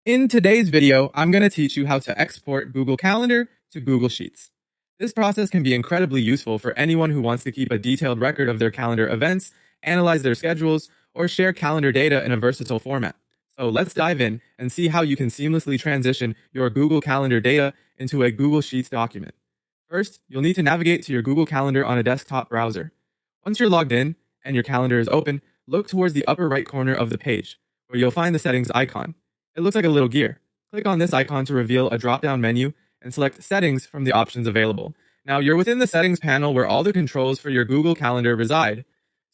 In today's video, I'm going to teach you how to export Google Calendar to Google Sheets. This process can be incredibly useful for anyone who wants to keep a detailed record of their calendar events, analyze their schedules, or share calendar data in a versatile format. So let's dive in and see how you can seamlessly transition your Google Calendar data into a Google Sheets document. First, you'll need to navigate to your Google Calendar on a desktop browser. Once you're logged in and your calendar is open, look towards the upper right corner of the page, where you'll find the settings icon. It looks like a little gear. Click on this icon to reveal a drop-down menu and select Settings from the options available. Now you're within the Settings panel where all the controls for your Google Calendar reside.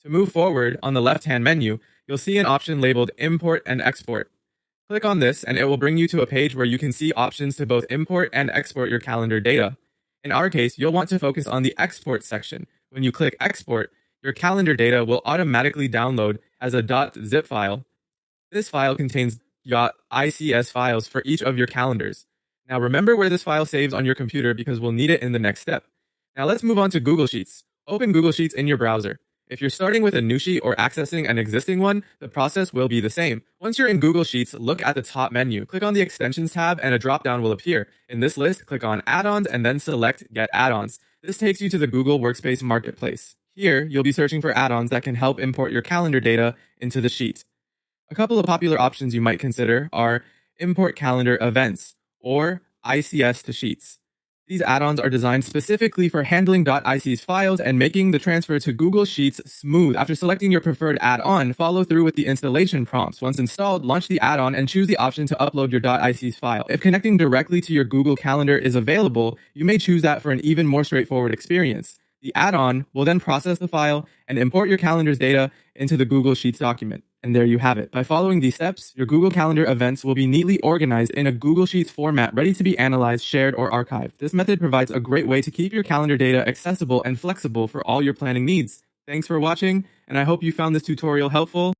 To move forward, on the left-hand menu, you'll see an option labeled Import and Export. Click on this and it will bring you to a page where you can see options to both import and export your calendar data. In our case, you'll want to focus on the Export section. When you click Export, your calendar data will automatically download as a .zip file. This file contains .ics files for each of your calendars. Now remember where this file saves on your computer because we'll need it in the next step. Now let's move on to Google Sheets. Open Google Sheets in your browser. If you're starting with a new sheet or accessing an existing one, the process will be the same. Once you're in Google Sheets, look at the top menu. Click on the Extensions tab and a drop-down will appear. In this list, click on Add-ons and then select Get Add-ons. This takes you to the Google Workspace Marketplace. Here, you'll be searching for add-ons that can help import your calendar data into the sheet. A couple of popular options you might consider are Import Calendar Events or ICS to Sheets. These add-ons are designed specifically for handling .ics files and making the transfer to Google Sheets smooth. After selecting your preferred add-on, follow through with the installation prompts. Once installed, launch the add-on and choose the option to upload your .ics file. If connecting directly to your Google Calendar is available, you may choose that for an even more straightforward experience. The add-on will then process the file and import your calendar's data into the Google Sheets document. And there you have it. By following these steps, your Google Calendar events will be neatly organized in a Google Sheets format ready to be analyzed, shared, or archived. This method provides a great way to keep your calendar data accessible and flexible for all your planning needs. Thanks for watching, and I hope you found this tutorial helpful.